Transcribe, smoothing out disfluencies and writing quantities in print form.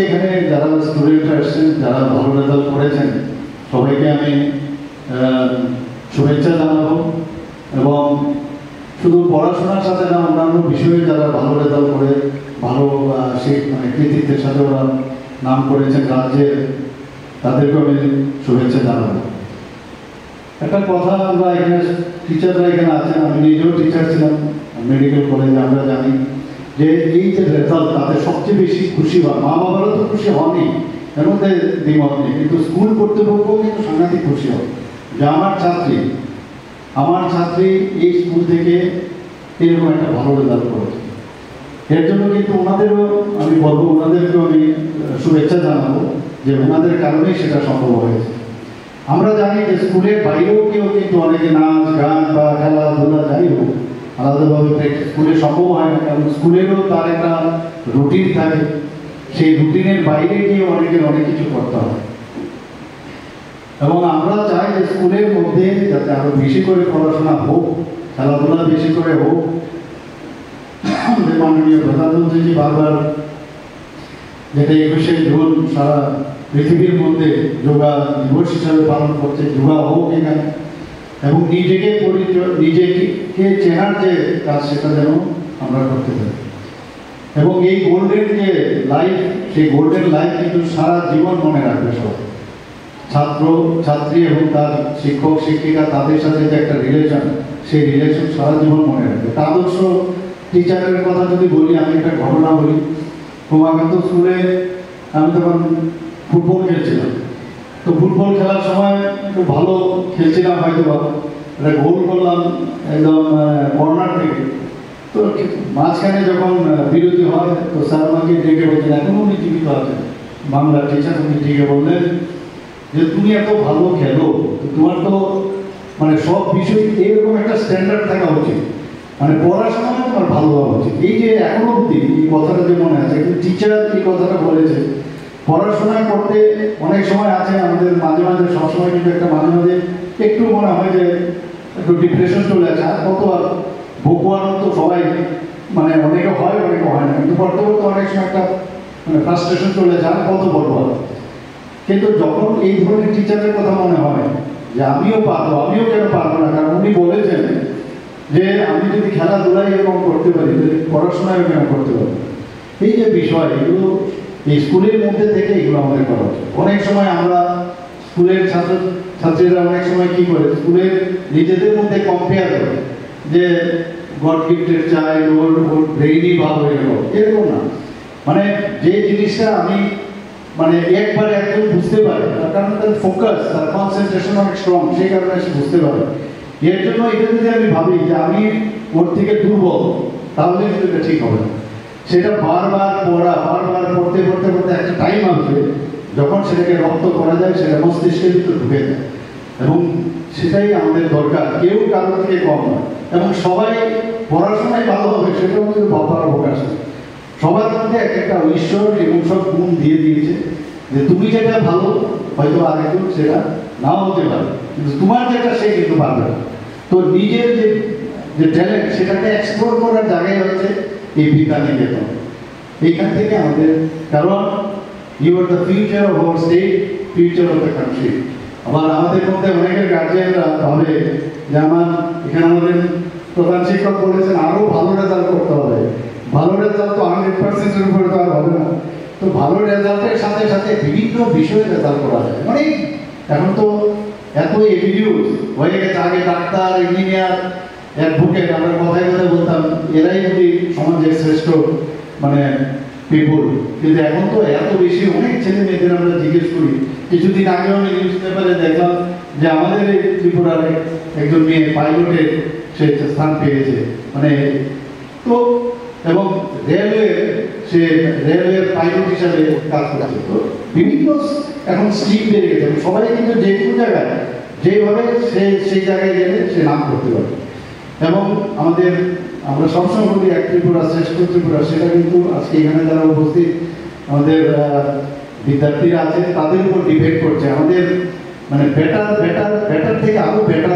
এখানে যারা স্টুডেন্টরা এসেছেন, যারা ভালো রেজাল্ট করেছেন, সবাইকে আমি শুভেচ্ছা জানাবো। এবং শুধু পড়াশোনার সাথে না, অন্যান্য বিষয়ে যারা ভালো রেজাল্ট করে ভালো মানে কৃতিত্বের সাথে ওরা নাম করেছেন রাজ্যের, তাদেরকে আমি শুভেচ্ছা জানাবো। একটা কথা, আমরা এখানে টিচাররা এখানে আছেন, আমি নিজেও টিচার ছিলাম মেডিকেল কলেজে, আমরা জানি যে এই যে রেজাল্ট তাদের সবচেয়ে বেশি খুশি হয়। মা বাবারা তো খুশি হনই, এর মধ্যে দ্বিমত নেই, কিন্তু স্কুল কর্তৃপক্ষ কিন্তু সাংঘাতিক খুশি হয় যে আমার ছাত্রী এই স্কুল থেকে এরকম একটা ভালো রেজাল্ট করেছে। এর জন্য কিন্তু ওনাদেরও আমি বলবো, ওনাদেরকেও আমি শুভেচ্ছা জানাবো যে ওনাদের কারণেই সেটা সম্ভব হয়েছে। আমরা জানি যে স্কুলের বাইরেও কেউ কিন্তু অনেকে নাচ গান বা খেলাধুলা যাই হোক আলাদাভাবে প্র্যাকটিস স্কুলে সম্ভব হয় না, কারণ স্কুলেরও তার একটা রুটিন থাকে। সেই রুটিনের বাইরে গিয়ে অনেকের অনেক কিছু করতে হয়। এবং আমরা চাই যে স্কুলের মধ্যে যাতে আরো বেশি করে পড়াশোনা হোক, খেলাধুলা বেশি করে হোক। মাননীয় প্রধানমন্ত্রীজি বারবার যেটা 21শে জুন সারা পৃথিবীর মধ্যে যোগা দিবস হিসাবে পালন করছে, যোগা হোক এখানে, এবং নিজেকে চেনার যে কাজ সেটা যেন আমরা করতে পারি। এবং এই গোল্ডেন যে লাইফ, সেই গোল্ডেন লাইফ কিন্তু সারা জীবন মনে রাখবে সবাই, ছাত্র ছাত্রী এবং তার শিক্ষক শিক্ষিকা, তাদের সাথে যে একটা রিলেশন, সেই রিলেশন সারা জীবন মনে রাখবে। আদর্শ টিচারের কথা যদি বলি, আমি একটা ঘটনা বলি। ক্রমাগত স্কুলে আমি তখন ফুটবল খেলছিলাম, তো ফুটবল খেলার সময় একটু ভালো খেলছিলাম, হয়তো বা একটা গোল করলাম একদম কর্নার থেকে। তো মাঝখানে যখন বিরতি হয়, তো স্যার আমাকে ডেকে বলছেন, এখন উনি জীবিত আছেন, বাংলা টিচার, উনি ডেকে বললেন যে তুমি এত ভালো খেলো, তোমার তো মানে সব বিষয় এরকম একটা স্ট্যান্ডার্ড থাকা উচিত, মানে পড়াশোনা তোমার ভালো হওয়া উচিত। এই যে এখনো অব্দি এই কথাটা যে মনে আছে, কিন্তু টিচার এই কথাটা বলেছে। পড়াশোনা করতে অনেক সময় আছে আমাদের, মাঝে মাঝে সবসময় কিন্তু একটা মাঝে মাঝে একটু মনে হয় যে একটু ডিপ্রেশন চলে আসে। আর কত আর ভোগুয়ানো তো সবাই, মানে অনেকে হয় অনেকে হয় না, কিন্তু পড়তে পড়তে অনেক সময় একটা মানে ফ্রাস্ট্রেশন চলে যায়, কত বড় হয়। কিন্তু যখন এই ধরনের টিচারের কথা মনে হয় যে আমিও পারবো, আমিও কেন পারবো না, কারণ উনি বলেছেন যে আমি যদি খেলাধুলাই এরকম করতে পারি, যদি পড়াশোনায় কেন করতে পারি। এই যে বিষয়, এগুলো এই স্কুলের মধ্যে থেকে এগুলো আমাদের করা উচিত। অনেক সময় আমরা স্কুলের ছাত্রীরা অনেক সময় কি করে, স্কুলের নিজেদের মধ্যে কম্পেয়ার করে যে গড গিফটেড চাইল্ড, ওর ব্রেইনই ভালো হয়ে গেল, এরকম না। মানে যে জিনিসটা আমি মানে একবারে একদম বুঝতে পারে, তার কারণ তার ফোকাস, তার কনসেন্ট্রেশন অনেক স্ট্রং, সেই কারণে সে বুঝতে পারে। এর জন্য এটা যদি আমি ভাবি যে আমি ওর থেকে দুর্বল, তাহলে কিন্তু এটা ঠিক হবে না। সেটা বারবার পড়া, বারবার পড়তে পড়তে পড়তে একটা টাইম আসবে যখন সেটাকে রপ্ত করা যায়, সেটা মস্তিষ্কের ভিতরে ঢুকে যায়। এবং সেটাই আমাদের দরকার, কেউ কারোর থেকে কম নয়। এবং সবাই পড়াশোনায় ভালো হবে সেটাও কিন্তু ভাবার অবকাশ নেই। সবার মধ্যে এক একটা ঈশ্বর এবং সব গুণ দিয়ে দিয়েছে, যে তুমি যেটা ভালো হয়তো আরেকজন সেটা নাও হতে পারে, কিন্তু তোমার যেটা সে কিন্তু পারবে না। তো নিজের যে ট্যালেন্ট, সেটাকে এক্সপ্লোর করার জায়গায় হচ্ছে এই বিদ্যানিকেতন। এইখান থেকে আমাদের, কারণ you are the future of our state, future of the country. আবার আমাদের মধ্যে অনেকের গার্জিয়ানরা ভাবে যে আমার এখানে আমাদের প্রধান শিক্ষক বলেছেন আরো ভালো রেজাল্ট করতে হবে। ভালো রেজাল্ট তো 100%-এর উপরে তো আর হবে না। তো ভালো রেজাল্টের সাথে সাথে বিভিন্ন বিষয়ে রেজাল্ট করা যায়। মানে এখন তো এত এভিনিউজ হয়ে গেছে, আগে ডাক্তার, ইঞ্জিনিয়ার, অ্যাডভোকেট, আমরা কথায় কথায় বলতাম এরাই যদি সমাজের শ্রেষ্ঠ মানে পিপুল। কিন্তু এখন তো এত বেশি অনেক ছেলে মেয়েদের আমরা জিজ্ঞেস করি। কিছুদিন আগেও আমি নিউজ পেপারে দেখলাম যে আমাদের এই ত্রিপুরার একজন মেয়ে পাইলটের সে স্থান পেয়েছে, মানে তো, এবং রেলওয়ের পাইলট হিসাবে কাজ করছে। তো বিভিন্ন এখন স্ট্রিম বেড়ে গেছে, সবাই কিন্তু যে কোনো জায়গায় যেভাবে সেই জায়গায় গেলে সে নাম করতে পারে। এবং আমরা সবসময় বলি এক ত্রিপুরা শ্রেষ্ঠ ত্রিপুরা, সেটা কিন্তু আজকে এখানে যারা উপস্থিত আমাদের বিদ্যার্থীরা আছে তাদের উপর ডিপেন্ড করছে। আমাদের মানে বেটার থেকে আরো বেটার